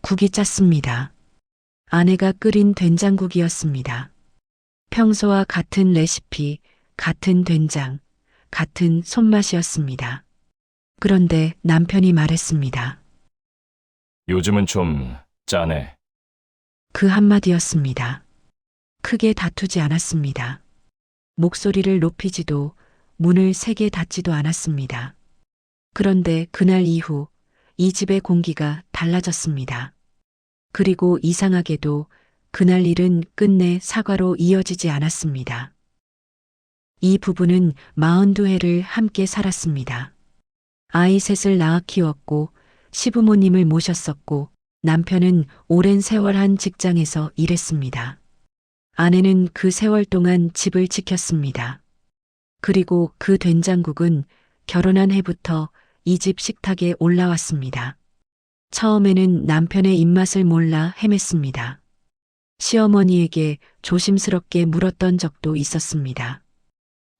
국이 짰습니다. 아내가 끓인 된장국이었습니다. 평소와 같은 레시피, 같은 된장, 같은 손맛이었습니다. 그런데 남편이 말했습니다. 요즘은 좀 짜네. 그 한마디였습니다. 크게 다투지 않았습니다. 목소리를 높이지도 문을 세게 닫지도 않았습니다. 그런데 그날 이후 이 집의 공기가 달라졌습니다. 그리고 이상하게도 그날 일은 끝내 사과로 이어지지 않았습니다. 이 부부는 42해를 함께 살았습니다. 아이 셋을 낳아 키웠고 시부모님을 모셨었고 남편은 오랜 세월 한 직장에서 일했습니다. 아내는 그 세월 동안 집을 지켰습니다. 그리고 그 된장국은 결혼한 해부터 이 집 식탁에 올라왔습니다. 처음에는 남편의 입맛을 몰라 헤맸습니다. 시어머니에게 조심스럽게 물었던 적도 있었습니다.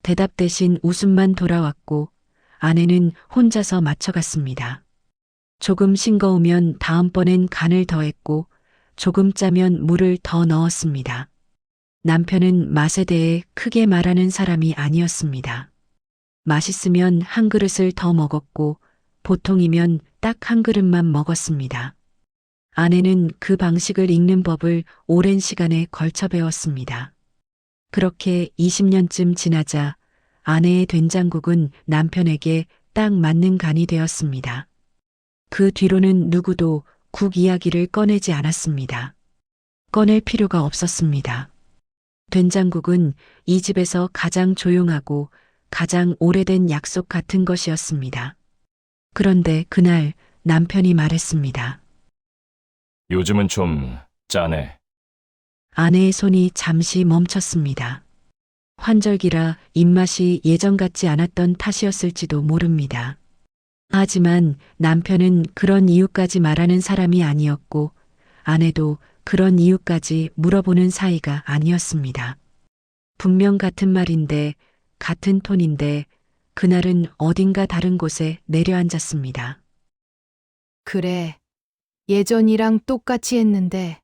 대답 대신 웃음만 돌아왔고 아내는 혼자서 맞춰갔습니다. 조금 싱거우면 다음번엔 간을 더했고 조금 짜면 물을 더 넣었습니다. 남편은 맛에 대해 크게 말하는 사람이 아니었습니다. 맛있으면 한 그릇을 더 먹었고 보통이면 딱 한 그릇만 먹었습니다. 아내는 그 방식을 읽는 법을 오랜 시간에 걸쳐 배웠습니다. 그렇게 20년쯤 지나자 아내의 된장국은 남편에게 딱 맞는 간이 되었습니다. 그 뒤로는 누구도 국 이야기를 꺼내지 않았습니다. 꺼낼 필요가 없었습니다. 된장국은 이 집에서 가장 조용하고 가장 오래된 약속 같은 것이었습니다. 그런데 그날 남편이 말했습니다. 요즘은 좀 짜네. 아내의 손이 잠시 멈췄습니다. 환절기라 입맛이 예전 같지 않았던 탓이었을지도 모릅니다. 하지만 남편은 그런 이유까지 말하는 사람이 아니었고 아내도 그런 이유까지 물어보는 사이가 아니었습니다. 분명 같은 말인데 같은 톤인데 그날은 어딘가 다른 곳에 내려앉았습니다. 그래. 예전이랑 똑같이 했는데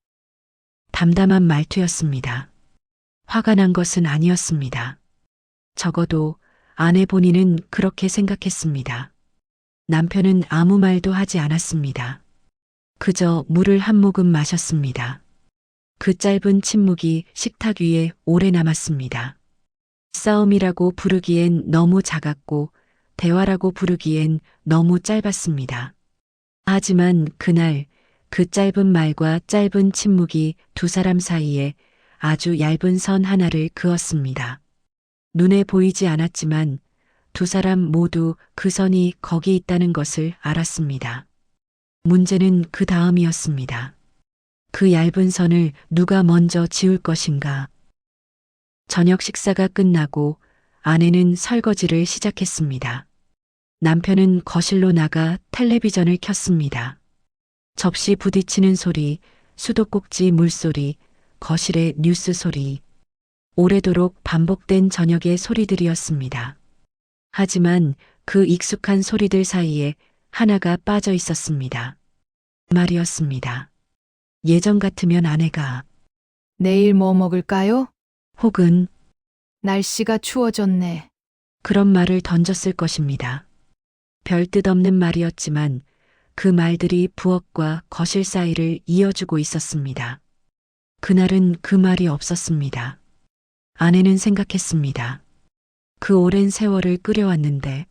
담담한 말투였습니다. 화가 난 것은 아니었습니다. 적어도 아내 본인은 그렇게 생각했습니다. 남편은 아무 말도 하지 않았습니다. 그저 물을 한 모금 마셨습니다. 그 짧은 침묵이 식탁 위에 오래 남았습니다. 싸움이라고 부르기엔 너무 작았고 대화라고 부르기엔 너무 짧았습니다. 하지만 그날 그 짧은 말과 짧은 침묵이 두 사람 사이에 아주 얇은 선 하나를 그었습니다. 눈에 보이지 않았지만 두 사람 모두 그 선이 거기 있다는 것을 알았습니다. 문제는 그 다음이었습니다. 그 얇은 선을 누가 먼저 지울 것인가. 저녁 식사가 끝나고 아내는 설거지를 시작했습니다. 남편은 거실로 나가 텔레비전을 켰습니다. 접시 부딪히는 소리, 수도꼭지 물소리, 거실의 뉴스 소리. 오래도록 반복된 저녁의 소리들이었습니다. 하지만 그 익숙한 소리들 사이에 하나가 빠져 있었습니다. 말이었습니다. 예전 같으면 아내가 내일 뭐 먹을까요? 혹은 날씨가 추워졌네. 그런 말을 던졌을 것입니다. 별 뜻 없는 말이었지만 그 말들이 부엌과 거실 사이를 이어주고 있었습니다. 그날은 그 말이 없었습니다. 아내는 생각했습니다. 그 오랜 세월을 끓여왔는데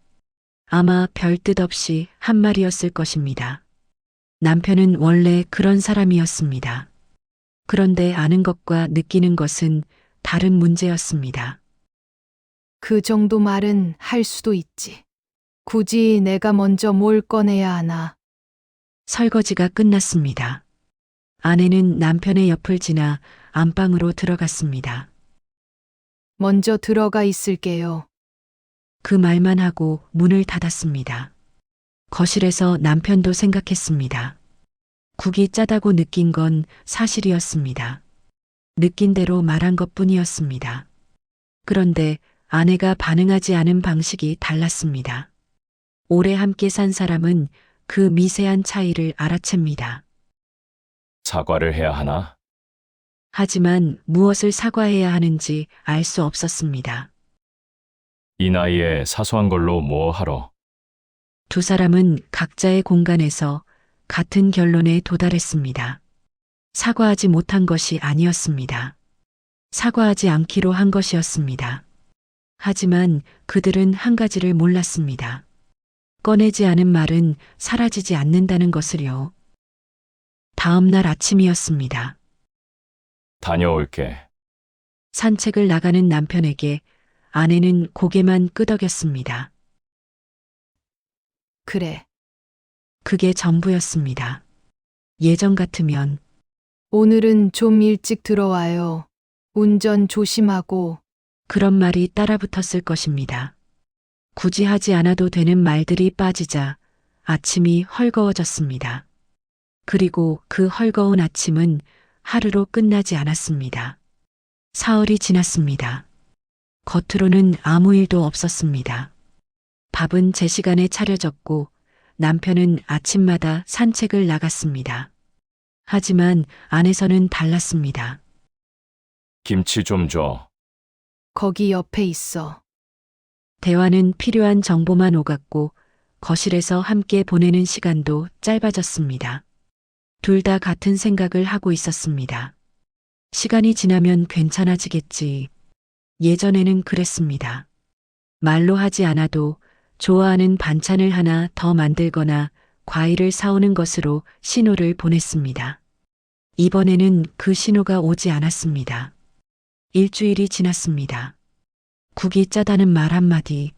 아마 별 뜻 없이 한 말이었을 것입니다. 남편은 원래 그런 사람이었습니다. 그런데 아는 것과 느끼는 것은 다른 문제였습니다. 그 정도 말은 할 수도 있지. 굳이 내가 먼저 뭘 꺼내야 하나. 설거지가 끝났습니다. 아내는 남편의 옆을 지나 안방으로 들어갔습니다. 먼저 들어가 있을게요. 그 말만 하고 문을 닫았습니다. 거실에서 남편도 생각했습니다. 국이 짜다고 느낀 건 사실이었습니다. 느낀 대로 말한 것 뿐이었습니다. 그런데 아내가 반응하지 않은 방식이 달랐습니다. 오래 함께 산 사람은 그 미세한 차이를 알아챕니다. 사과를 해야 하나? 하지만 무엇을 사과해야 하는지 알 수 없었습니다. 이 나이에 사소한 걸로 뭐 하러? 두 사람은 각자의 공간에서 같은 결론에 도달했습니다. 사과하지 못한 것이 아니었습니다. 사과하지 않기로 한 것이었습니다. 하지만 그들은 한 가지를 몰랐습니다. 꺼내지 않은 말은 사라지지 않는다는 것을요. 다음 날 아침이었습니다. 다녀올게. 산책을 나가는 남편에게 아내는 고개만 끄덕였습니다. 그래. 그게 전부였습니다. 예전 같으면 오늘은 좀 일찍 들어와요. 운전 조심하고. 그런 말이 따라붙었을 것입니다. 굳이 하지 않아도 되는 말들이 빠지자 아침이 헐거워졌습니다. 그리고 그 헐거운 아침은 하루로 끝나지 않았습니다. 사흘이 지났습니다. 겉으로는 아무 일도 없었습니다. 밥은 제 시간에 차려졌고 남편은 아침마다 산책을 나갔습니다. 하지만 안에서는 달랐습니다. 김치 좀 줘. 거기 옆에 있어. 대화는 필요한 정보만 오갔고 거실에서 함께 보내는 시간도 짧아졌습니다. 둘 다 같은 생각을 하고 있었습니다. 시간이 지나면 괜찮아지겠지. 예전에는 그랬습니다. 말로 하지 않아도 좋아하는 반찬을 하나 더 만들거나 과일을 사오는 것으로 신호를 보냈습니다. 이번에는 그 신호가 오지 않았습니다. 일주일이 지났습니다. 국이 짜다는 말 한마디.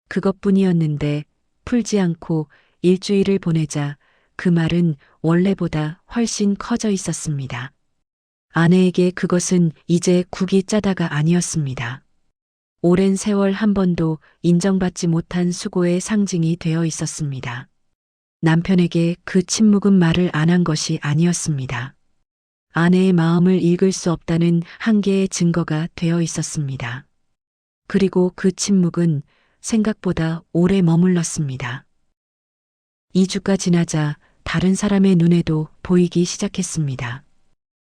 그것뿐이었는데 풀지 않고 일주일을 보내자 그 말은 원래보다 훨씬 커져 있었습니다. 아내에게 그것은 이제 국이 짜다가 아니었습니다. 오랜 세월 한 번도 인정받지 못한 수고의 상징이 되어 있었습니다. 남편에게 그 침묵은 말을 안 한 것이 아니었습니다. 아내의 마음을 읽을 수 없다는 한계의 증거가 되어 있었습니다. 그리고 그 침묵은 생각보다 오래 머물렀습니다. 2주가 지나자 다른 사람의 눈에도 보이기 시작했습니다.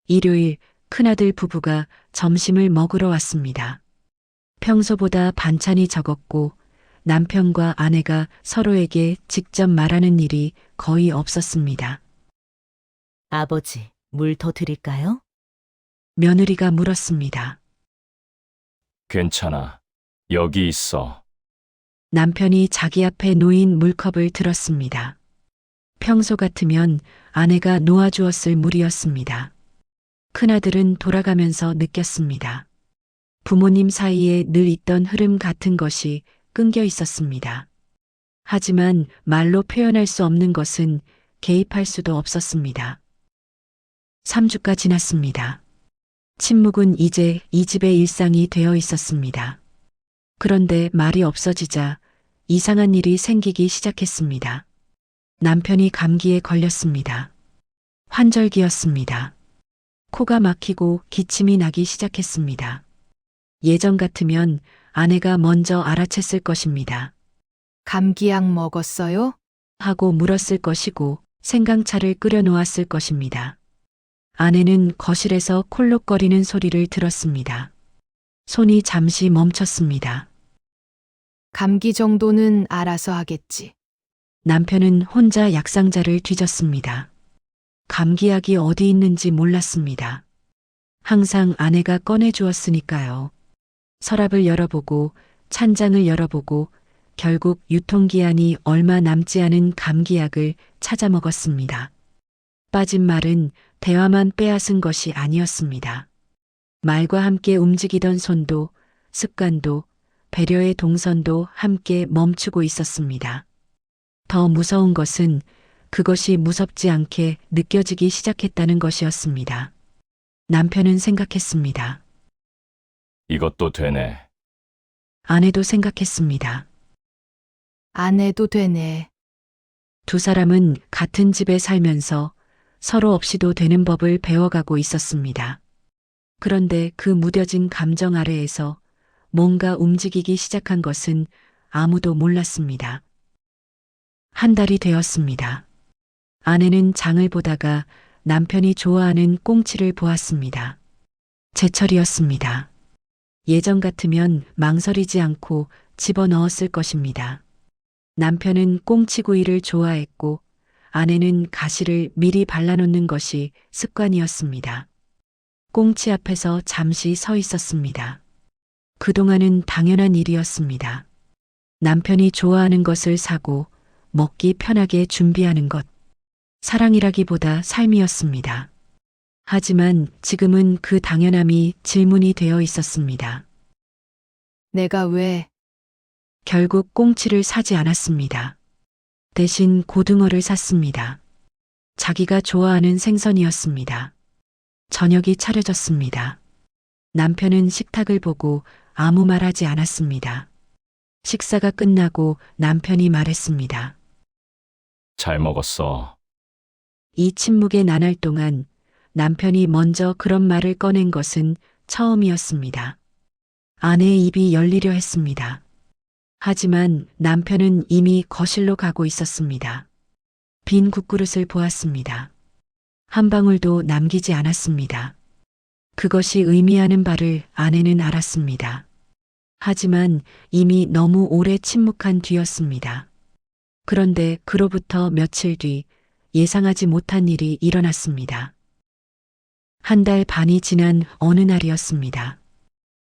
일요일 큰아들 부부가 점심을 먹으러 왔습니다. 평소보다 반찬이 적었고 남편과 아내가 서로에게 직접 말하는 일이 거의 없었습니다. 아버지, 물 더 드릴까요? 며느리가 물었습니다. 괜찮아. 여기 있어. 남편이 자기 앞에 놓인 물컵을 들었습니다. 평소 같으면 아내가 놓아주었을 물이었습니다. 큰아들은 돌아가면서 느꼈습니다. 부모님 사이에 늘 있던 흐름 같은 것이 끊겨 있었습니다. 하지만 말로 표현할 수 없는 것은 개입할 수도 없었습니다. 3주가 지났습니다. 침묵은 이제 이 집의 일상이 되어 있었습니다. 그런데 말이 없어지자 이상한 일이 생기기 시작했습니다. 남편이 감기에 걸렸습니다. 환절기였습니다. 코가 막히고 기침이 나기 시작했습니다. 예전 같으면 아내가 먼저 알아챘을 것입니다. 감기약 먹었어요? 하고 물었을 것이고 생강차를 끓여 놓았을 것입니다. 아내는 거실에서 콜록거리는 소리를 들었습니다. 손이 잠시 멈췄습니다. 감기 정도는 알아서 하겠지. 남편은 혼자 약상자를 뒤졌습니다. 감기약이 어디 있는지 몰랐습니다. 항상 아내가 꺼내주었으니까요. 서랍을 열어보고 찬장을 열어보고 결국 유통기한이 얼마 남지 않은 감기약을 찾아 먹었습니다. 빠진 말은 대화만 빼앗은 것이 아니었습니다. 말과 함께 움직이던 손도 습관도 배려의 동선도 함께 멈추고 있었습니다. 더 무서운 것은 그것이 무섭지 않게 느껴지기 시작했다는 것이었습니다. 남편은 생각했습니다. 이것도 되네. 아내도 생각했습니다. 안 해도 되네. 두 사람은 같은 집에 살면서 서로 없이도 되는 법을 배워가고 있었습니다. 그런데 그 무뎌진 감정 아래에서 뭔가 움직이기 시작한 것은 아무도 몰랐습니다. 한 달이 되었습니다. 아내는 장을 보다가 남편이 좋아하는 꽁치를 보았습니다. 제철이었습니다. 예전 같으면 망설이지 않고 집어넣었을 것입니다. 남편은 꽁치구이를 좋아했고 아내는 가시를 미리 발라놓는 것이 습관이었습니다. 꽁치 앞에서 잠시 서 있었습니다. 그동안은 당연한 일이었습니다. 남편이 좋아하는 것을 사고 먹기 편하게 준비하는 것. 사랑이라기보다 삶이었습니다. 하지만 지금은 그 당연함이 질문이 되어 있었습니다. 내가 왜 결국 꽁치를 사지 않았습니다. 대신 고등어를 샀습니다. 자기가 좋아하는 생선이었습니다. 저녁이 차려졌습니다. 남편은 식탁을 보고 아무 말하지 않았습니다. 식사가 끝나고 남편이 말했습니다. 잘 먹었어. 이 침묵의 나날 동안 남편이 먼저 그런 말을 꺼낸 것은 처음이었습니다. 아내의 입이 열리려 했습니다. 하지만 남편은 이미 거실로 가고 있었습니다. 빈 국그릇을 보았습니다. 한 방울도 남기지 않았습니다. 그것이 의미하는 바를 아내는 알았습니다. 하지만 이미 너무 오래 침묵한 뒤였습니다. 그런데 그로부터 며칠 뒤 예상하지 못한 일이 일어났습니다. 한 달 반이 지난 어느 날이었습니다.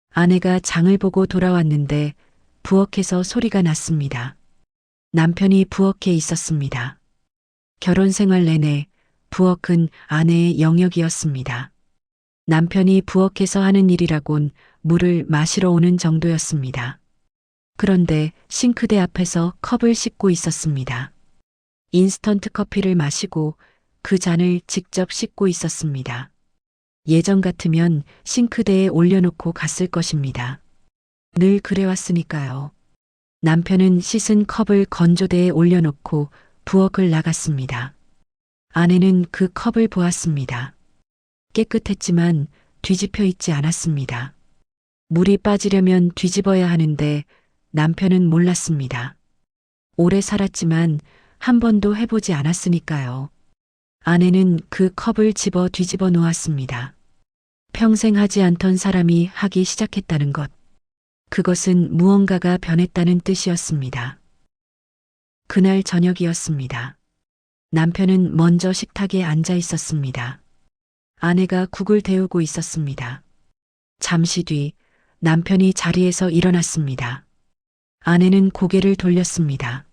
아내가 장을 보고 돌아왔는데 부엌에서 소리가 났습니다. 남편이 부엌에 있었습니다. 결혼 생활 내내 부엌은 아내의 영역이었습니다. 남편이 부엌에서 하는 일이라곤 물을 마시러 오는 정도였습니다. 그런데 싱크대 앞에서 컵을 씻고 있었습니다. 인스턴트 커피를 마시고 그 잔을 직접 씻고 있었습니다. 예전 같으면 싱크대에 올려놓고 갔을 것입니다. 늘 그래왔으니까요. 남편은 씻은 컵을 건조대에 올려놓고 부엌을 나갔습니다. 아내는 그 컵을 보았습니다. 깨끗했지만 뒤집혀 있지 않았습니다. 물이 빠지려면 뒤집어야 하는데 남편은 몰랐습니다. 오래 살았지만 한 번도 해보지 않았으니까요. 아내는 그 컵을 집어 뒤집어 놓았습니다. 평생 하지 않던 사람이 하기 시작했다는 것. 그것은 무언가가 변했다는 뜻이었습니다. 그날 저녁이었습니다. 남편은 먼저 식탁에 앉아 있었습니다. 아내가 국을 데우고 있었습니다. 잠시 뒤 남편이 자리에서 일어났습니다. 아내는 고개를 돌렸습니다.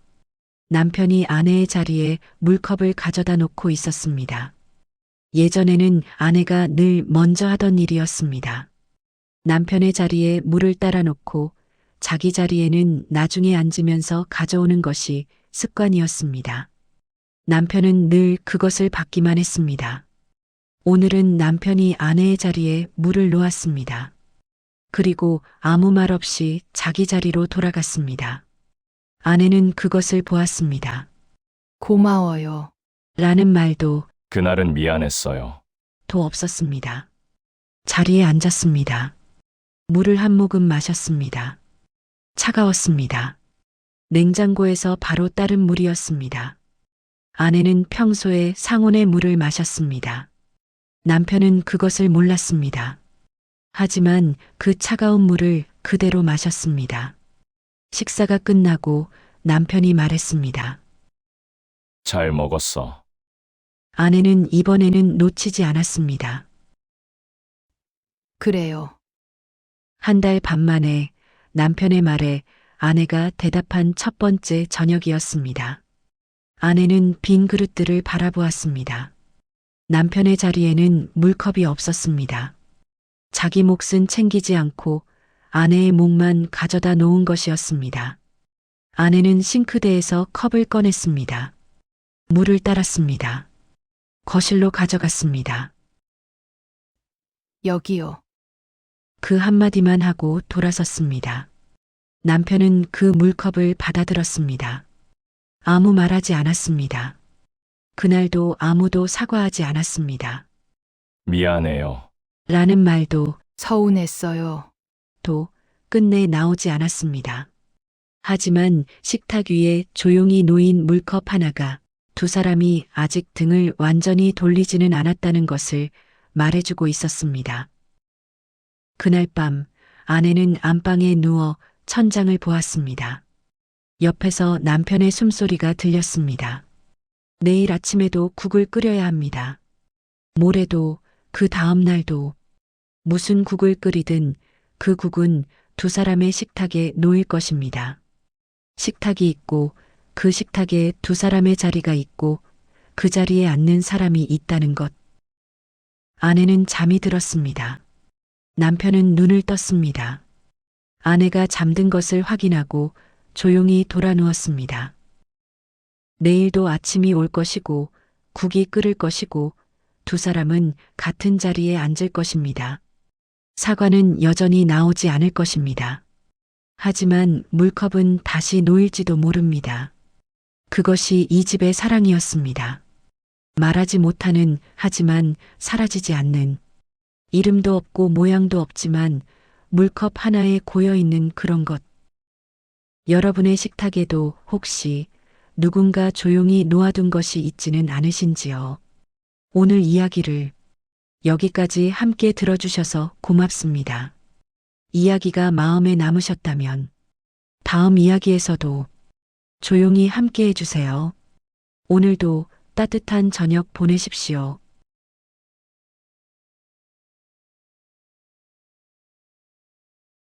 남편이 아내의 자리에 물컵을 가져다 놓고 있었습니다. 예전에는 아내가 늘 먼저 하던 일이었습니다. 남편의 자리에 물을 따라 놓고 자기 자리에는 나중에 앉으면서 가져오는 것이 습관이었습니다. 남편은 늘 그것을 받기만 했습니다. 오늘은 남편이 아내의 자리에 물을 놓았습니다. 그리고 아무 말 없이 자기 자리로 돌아갔습니다. 아내는 그것을 보았습니다. 고마워요. 라는 말도 그날은 미안했어요. 도 없었습니다. 자리에 앉았습니다. 물을 한 모금 마셨습니다. 차가웠습니다. 냉장고에서 바로 따른 물이었습니다. 아내는 평소에 상온의 물을 마셨습니다. 남편은 그것을 몰랐습니다. 하지만 그 차가운 물을 그대로 마셨습니다. 식사가 끝나고 남편이 말했습니다. 잘 먹었어. 아내는 이번에는 놓치지 않았습니다. 그래요. 한 달 반 만에 남편의 말에 아내가 대답한 첫 번째 저녁이었습니다. 아내는 빈 그릇들을 바라보았습니다. 남편의 자리에는 물컵이 없었습니다. 자기 몫은 챙기지 않고 아내의 몫만 가져다 놓은 것이었습니다. 아내는 싱크대에서 컵을 꺼냈습니다. 물을 따랐습니다. 거실로 가져갔습니다. 여기요. 그 한마디만 하고 돌아섰습니다. 남편은 그 물컵을 받아들었습니다. 아무 말하지 않았습니다. 그날도 아무도 사과하지 않았습니다. 미안해요. 라는 말도 서운했어요. 또 끝내 나오지 않았습니다. 하지만 식탁 위에 조용히 놓인 물컵 하나가 두 사람이 아직 등을 완전히 돌리지는 않았다는 것을 말해주고 있었습니다. 그날 밤 아내는 안방에 누워 천장을 보았습니다. 옆에서 남편의 숨소리가 들렸습니다. 내일 아침에도 국을 끓여야 합니다. 모레도 그 다음 날도 무슨 국을 끓이든 그 국은 두 사람의 식탁에 놓일 것입니다. 식탁이 있고 그 식탁에 두 사람의 자리가 있고 그 자리에 앉는 사람이 있다는 것. 아내는 잠이 들었습니다. 남편은 눈을 떴습니다. 아내가 잠든 것을 확인하고 조용히 돌아 누웠습니다. 내일도 아침이 올 것이고 국이 끓을 것이고 두 사람은 같은 자리에 앉을 것입니다. 사과는 여전히 나오지 않을 것입니다. 하지만 물컵은 다시 놓일지도 모릅니다. 그것이 이 집의 사랑이었습니다. 말하지 못하는, 하지만 사라지지 않는, 이름도 없고 모양도 없지만 물컵 하나에 고여있는 그런 것. 여러분의 식탁에도 혹시 누군가 조용히 놓아둔 것이 있지는 않으신지요? 오늘 이야기를 여기까지 함께 들어주셔서 고맙습니다. 이야기가 마음에 남으셨다면 다음 이야기에서도 조용히 함께 해주세요. 오늘도 따뜻한 저녁 보내십시오.